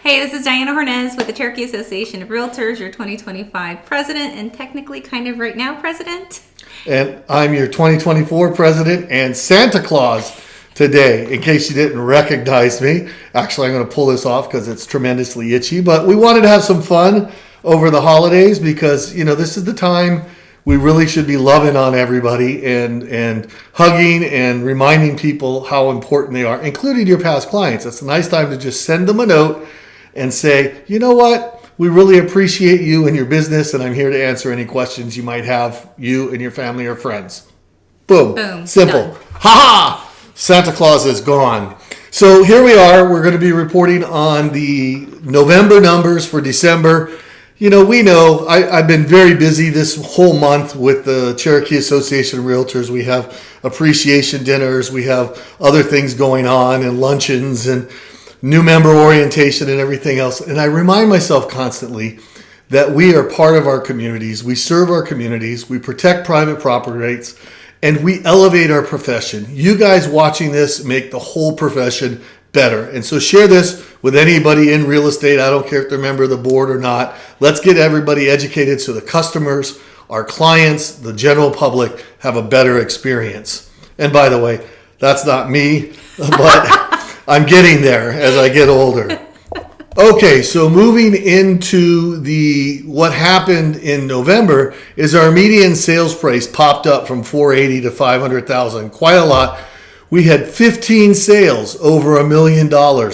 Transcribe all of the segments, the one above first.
Hey, this is Diana Hornez with the Cherokee Association of Realtors, your 2025 president, and technically kind of right now president. And I'm your 2024 president and Santa Claus today, in case you didn't recognize me. Actually, I'm going to pull this off because it's tremendously itchy, but we wanted to have some fun over the holidays because, this is the time we really should be loving on everybody and hugging and reminding people how important they are, including your past clients. It's a nice time to just send them a note and say, you know what? We really appreciate you and your business, and I'm here to answer any questions you might have, you and your family or friends. Boom. Simple. Done. Ha-ha! Santa Claus is gone. So here we are. We're going to be reporting on the November numbers for December. We know I've been very busy this whole month with the Cherokee Association of Realtors. We have appreciation dinners. We have other things going on and luncheons and new member orientation and everything else. And I remind myself constantly that we are part of our communities. We serve our communities. We protect private property rights, and we elevate our profession. You guys watching this make the whole profession better. And so share this with anybody in real estate. I don't care if they're a member of the board or not. Let's get everybody educated so the customers, our clients, the general public have a better experience. And by the way, that's not me, but I'm getting there as I get older. Okay, so moving into what happened in November is our median sales price popped up from $480,000 to $500,000, quite a lot. We had 15 sales over $1 million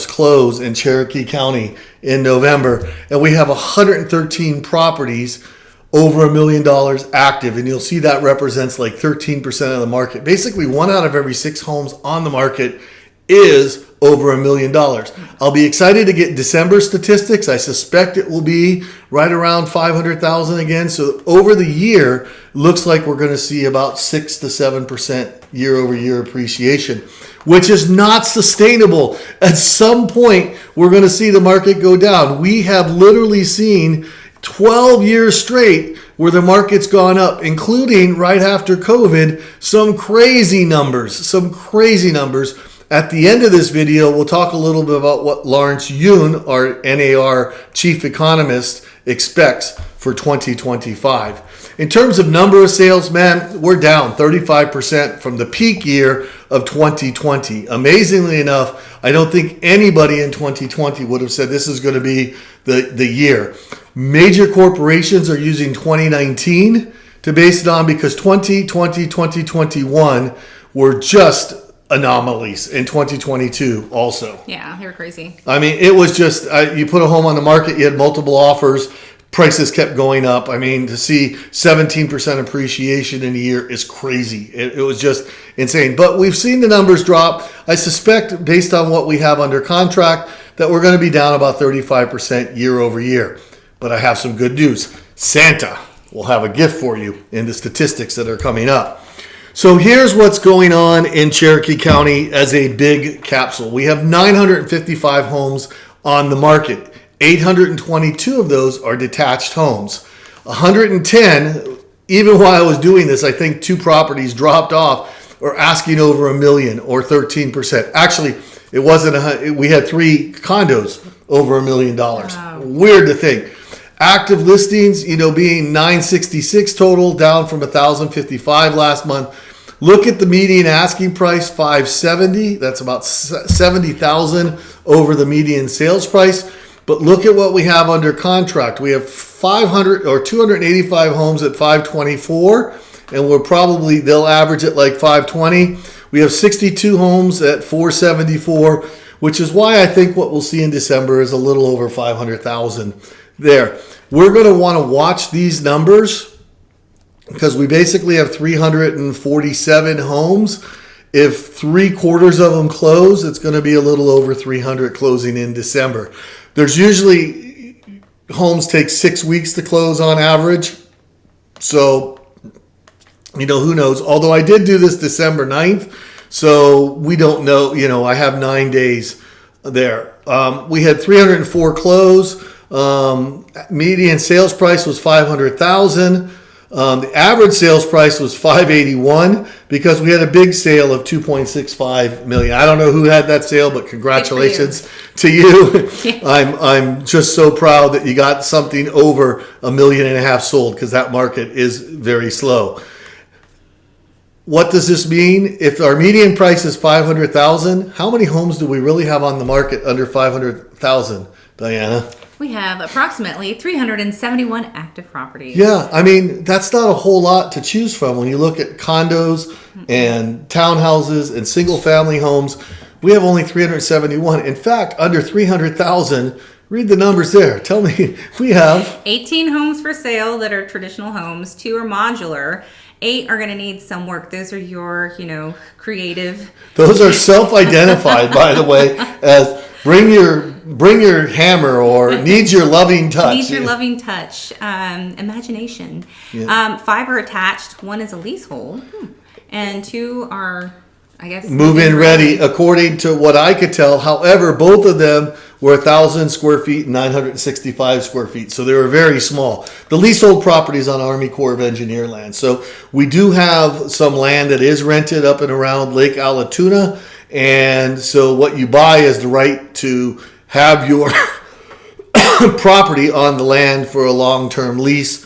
close in Cherokee County in November, and we have 113 properties over $1 million active, and you'll see that represents like 13% of the market. Basically, 1 out of every 6 homes on the market is over $1 million. I'll be excited to get December statistics. I suspect it will be right around 500,000 again. So over the year, looks like we're going to see about 6 to 7% year over year appreciation, which is not sustainable. At some point, we're going to see the market go down. We have literally seen 12 years straight where the market's gone up, including right after COVID, some crazy numbers. At the end of this video, we'll talk a little bit about what Lawrence Yun, our NAR chief economist, expects for 2025. In terms of number of sales, man, we're down 35% from the peak year of 2020. Amazingly enough, I don't think anybody in 2020 would have said this is going to be the year. Major corporations are using 2019 to base it on because 2020, 2021 were just anomalies in 2022 also. Yeah, they were crazy. I mean, it was just, you put a home on the market, you had multiple offers, prices kept going up. I mean, to see 17% appreciation in a year is crazy. It was just insane. But we've seen the numbers drop. I suspect, based on what we have under contract, that we're going to be down about 35% year over year. But I have some good news. Santa will have a gift for you in the statistics that are coming up. So here's what's going on in Cherokee County as a big capsule. We have 955 homes on the market. 822 of those are detached homes. 110, even while I was doing this, I think 2 properties dropped off or asking over $1 million or 13%. Actually, it wasn't, we had 3 condos over $1 million. Wow. Weird to think. Active listings, being 966 total, down from 1,055 last month. Look at the median asking price, $570. That's about $70,000 over the median sales price. But look at what we have under contract. We have 285 homes at $524, and they'll average at like $520. We have 62 homes at $474, which is why I think what we'll see in December is a little over $500,000 there. We're going to want to watch these numbers because we basically have 347 homes. If 3/4 of them close, it's going to be a little over 300 closing in December. There's usually, homes take 6 weeks to close on average. So, who knows? Although I did do this December 9th, so we don't know. I have 9 days there. We had 304 close. Median sales price was $500,000. The average sales price was $581 because we had a big sale of $2.65 million. I don't know who had that sale, but congratulations to you. I'm just so proud that you got something over $1.5 million sold, because that market is very slow. What does this mean? If our median price is $500,000, how many homes do we really have on the market under $500,000, Diana? We have approximately 371 active properties. Yeah, I mean, that's not a whole lot to choose from. When you look at condos and townhouses and single family homes, we have only 371. In fact, under 300,000, read the numbers there. Tell me, we have 18 homes for sale that are traditional homes, 2 are modular, 8 are going to need some work. Those are your, creative. Those are self-identified, by the way, as bring your hammer or needs your loving touch. Needs your loving touch. Imagination. Yeah. 5 are attached. 1 is a leasehold. And 2 are, I guess, move-in ready, according to what I could tell. However, both of them were 1,000 square feet and 965 square feet. So they were very small. The leasehold property is on Army Corps of Engineer land. So we do have some land that is rented up and around Lake Allatoona. And so what you buy is the right to have your property on the land for a long-term lease.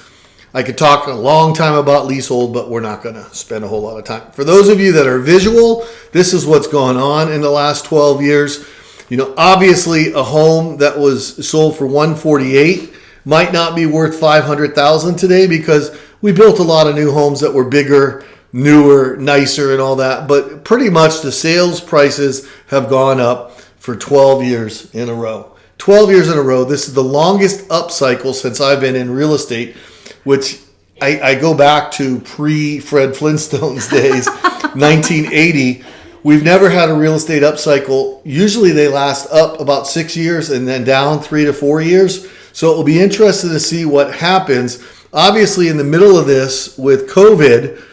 I could talk a long time about leasehold, but we're not going to spend a whole lot of time. For those of you that are visual, this is what's gone on in the last 12 years. Obviously a home that was sold for $148 might not be worth $500,000 today, because we built a lot of new homes that were bigger, newer, nicer and all that. But pretty much the sales prices have gone up for 12 years in a row. 12 years in a row. This is the longest upcycle since I've been in real estate, which I go back to pre-Fred Flintstone's days, 1980. We've never had a real estate upcycle. Usually they last up about 6 years and then down 3 to 4 years. So it will be interesting to see what happens. Obviously, in the middle of this with COVID,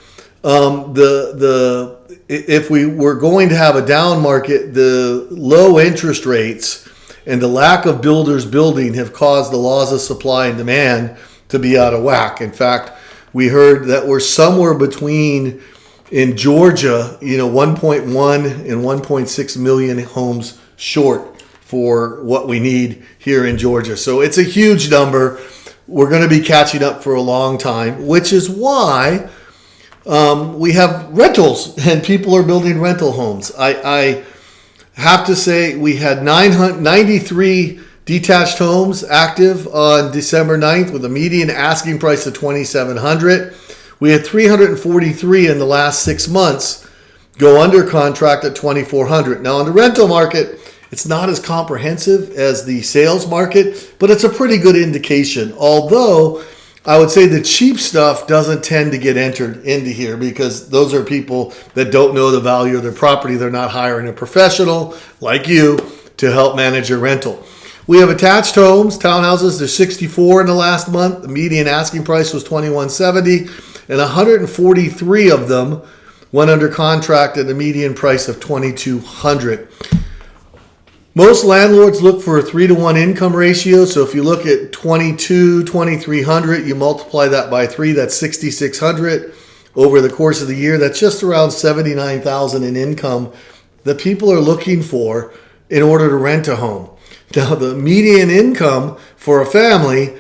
if we were going to have a down market, the low interest rates and the lack of builders building have caused the laws of supply and demand to be out of whack. In fact, we heard that we're somewhere between, in Georgia, 1.1 and 1.6 million homes short for what we need here in Georgia. So it's a huge number. We're going to be catching up for a long time, which is why we have rentals and people are building rental homes. I have to say we had 993 detached homes active on December 9th with a median asking price of $2,700. We had 343 in the last 6 months go under contract at $2,400. Now, in the rental market, it's not as comprehensive as the sales market, but it's a pretty good indication. Although, I would say the cheap stuff doesn't tend to get entered into here, because those are people that don't know the value of their property. They're not hiring a professional like you to help manage your rental. We have attached homes, townhouses. There's 64 in the last month. The median asking price was $2,170, and 143 of them went under contract at a median price of $2,200. Most landlords look for a 3-to-1 income ratio. So if you look at $2,300, you multiply that by 3, that's $6,600 over the course of the year. That's just around $79,000 in income that people are looking for in order to rent a home. Now, the median income for a family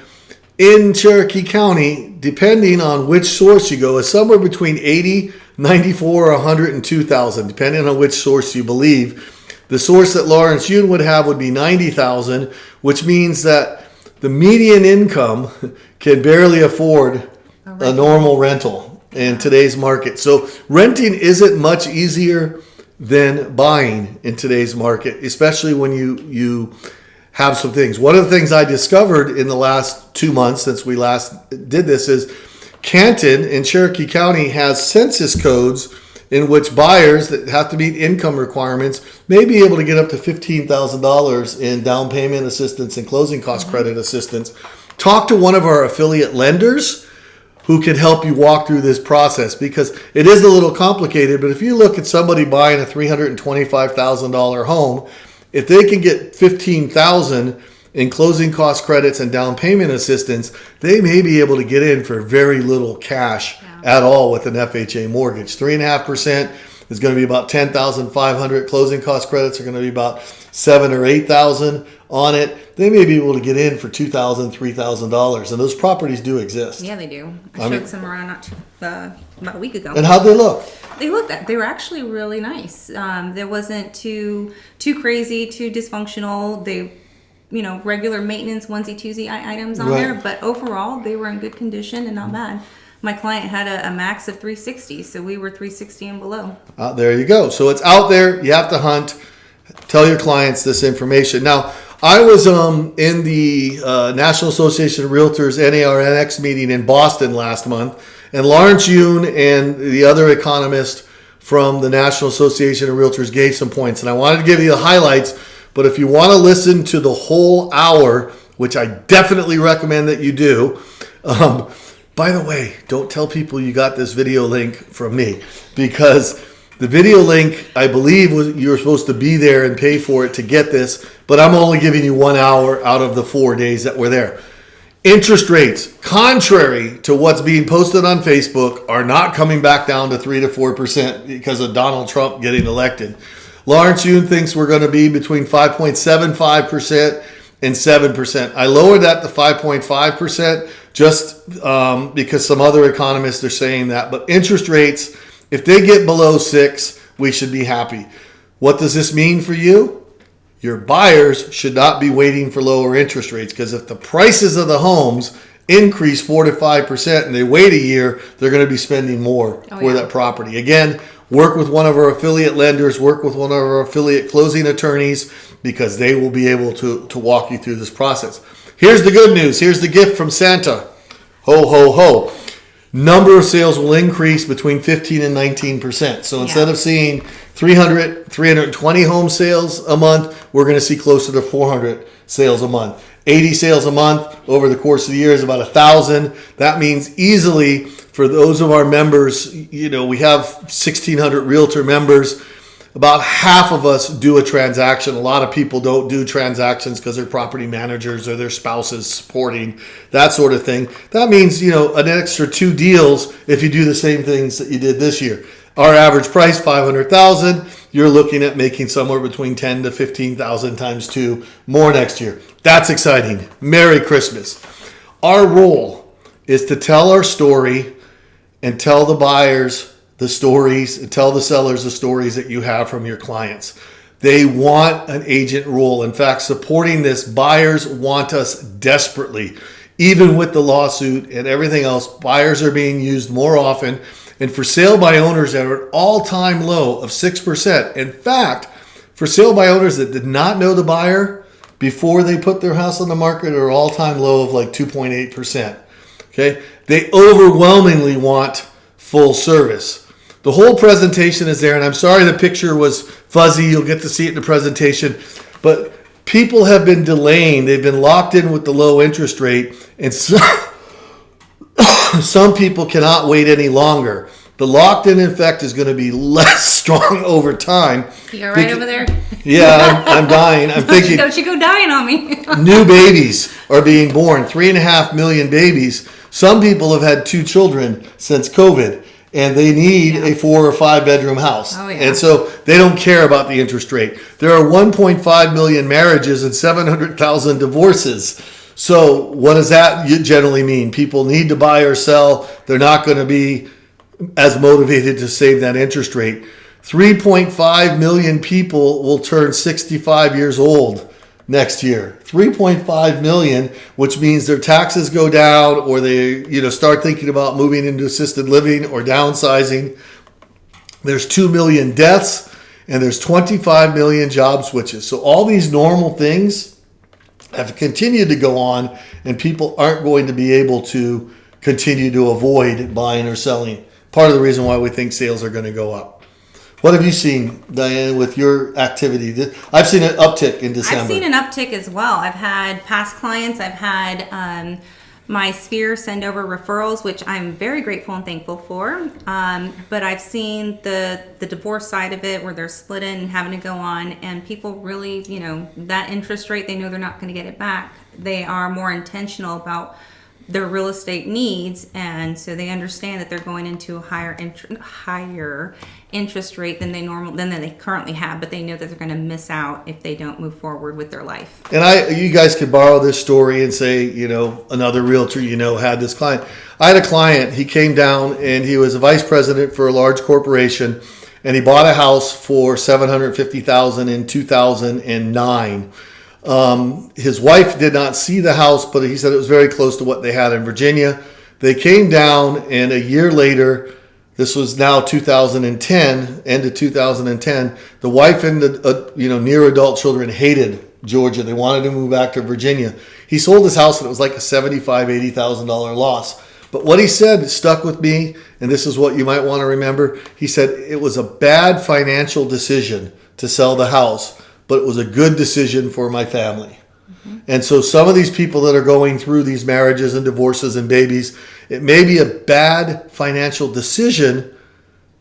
in Cherokee County, depending on which source you go, is somewhere between $80,000, $94,000, or $102,000, depending on which source you believe. The source that Lawrence Yun would have would be $90,000, which means that the median income can barely afford a normal rental in today's market. So renting isn't much easier than buying in today's market, especially when you have some things. One of the things I discovered in the last 2 months since we last did this is Canton in Cherokee County has census codes in which buyers that have to meet income requirements may be able to get up to $15,000 in down payment assistance and closing cost credit assistance. Talk to one of our affiliate lenders who can help you walk through this process, because it is a little complicated. But if you look at somebody buying a $325,000 home, if they can get $15,000 in closing cost credits and down payment assistance, they may be able to get in for very little cash at all with an FHA mortgage. 3.5% is going to be about $10,500. Closing cost credits are going to be about $7,000 or $8,000 on it. They may be able to get in for $2,000, $3,000, and those properties do exist. Yeah, they do. I showed some around about a week ago. And how'd they look? They were actually really nice. There wasn't too crazy, too dysfunctional. They, regular maintenance onesie-twosie items on there, but overall they were in good condition and not bad. My client had a max of 360, so we were 360 and below. There you go. So it's out there. You have to hunt. Tell your clients this information. Now, I was in the National Association of Realtors NARNX meeting in Boston last month, and Lawrence Yoon and the other economist from the National Association of Realtors gave some points, and I wanted to give you the highlights, but if you want to listen to the whole hour, which I definitely recommend that you do, by the way, don't tell people you got this video link from me, because the video link, I believe, you were supposed to be there and pay for it to get this, but I'm only giving you 1 hour out of the 4 days that we're there. Interest rates, contrary to what's being posted on Facebook, are not coming back down to 3 to 4% because of Donald Trump getting elected. Lawrence Yoon thinks we're going to be between 5.75% and 7%. I lowered that to 5.5% just because some other economists are saying that. But interest rates, if they get below 6, we should be happy. What does this mean for you? Your buyers should not be waiting for lower interest rates, because if the prices of the homes increase 4 to 5% and they wait a year, they're going to be spending more for that property. Again, work with one of our affiliate lenders, work with one of our affiliate closing attorneys, because they will be able to walk you through this process. Here's the good news. Here's the gift from Santa. Ho, ho, ho. Number of sales will increase between 15 and 19%. So instead of seeing 320 home sales a month, we're going to see closer to 400 sales a month. 80 sales a month over the course of the year is about 1,000. That means easily for those of our members, we have 1,600 realtor members. About half of us do a transaction. A lot of people don't do transactions because they're property managers or their spouses supporting, that sort of thing. That means, an extra 2 deals if you do the same things that you did this year. Our average price, $500,000. You're looking at making somewhere between $10,000 to $15,000 times 2 more next year. That's exciting. Merry Christmas. Our role is to tell our story and tell the buyers the stories, and tell the sellers the stories that you have from your clients. They want an agent role. In fact, supporting this, buyers want us desperately. Even with the lawsuit and everything else, buyers are being used more often. And for sale by owners that are at all-time low of 6%. In fact, for sale by owners that did not know the buyer before they put their house on the market, are all-time low of like 2.8%. Okay? They overwhelmingly want full service. The whole presentation is there, and I'm sorry the picture was fuzzy. You'll get to see it in the presentation. But people have been delaying. They've been locked in with the low interest rate, and some people cannot wait any longer. The locked-in effect is going to be less strong over time. You all right over there? Yeah, I'm dying. I'm thinking, don't you go dying on me. New babies are being born, 3.5 million babies. Some people have had 2 children since COVID. And they need a 4 or 5 bedroom house. And so they don't care about the interest rate. There are 1.5 million marriages and 700,000 divorces. So what does that generally mean? People need to buy or sell. They're not going to be as motivated to save that interest rate. 3.5 million people will turn 65 years old next year. 3.5 million, which means their taxes go down, or they start thinking about moving into assisted living or downsizing. There's 2 million deaths, and there's 25 million job switches. So all these normal things have continued to go on, and people aren't going to be able to continue to avoid buying or selling. Part of the reason why we think sales are going to go up. What have you seen, Diane, with your activity? I've seen an uptick in December. I've seen an uptick as well. I've had past clients. I've had my sphere send over referrals, which I'm very grateful and thankful for. But I've seen the divorce side of it where they're split and having to go on, and people really, that interest rate, they know they're not going to get it back. They are more intentional about their real estate needs, and so they understand that they're going into a higher interest rate than they currently have, but they know that they're going to miss out if they don't move forward with their life. And you guys could borrow this story and say, another realtor had this client. I had a client, he came down and he was a vice president for a large corporation, and he bought a house for $750,000 in 2009. His wife did not see the house, but he said it was very close to what they had in Virginia. They came down, and a year later, this was now 2010, end of 2010, the wife and the near adult children hated Georgia. They wanted to move back to Virginia. He sold his house, and it was like a $75,000, $80,000 loss. But what he said stuck with me, and this is what you might want to remember. He said it was a bad financial decision to sell the house, but it was a good decision for my family. Mm-hmm. And so some of these people that are going through these marriages and divorces and babies, it may be a bad financial decision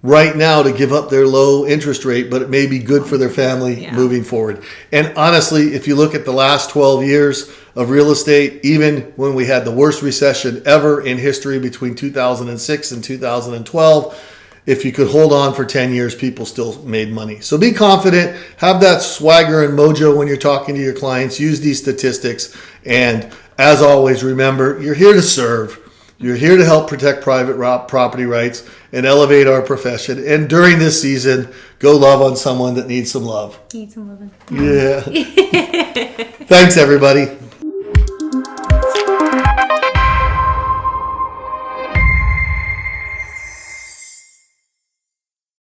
right now to give up their low interest rate, but it may be good for their family moving forward. And honestly, if you look at the last 12 years of real estate, even when we had the worst recession ever in history between 2006 and 2012, if you could hold on for 10 years, people still made money. So be confident, have that swagger and mojo when you're talking to your clients, use these statistics, and as always, remember, you're here to serve. You're here to help protect private property rights and elevate our profession. And during this season, go love on someone that needs some love. Need some loving. Yeah. Thanks, everybody.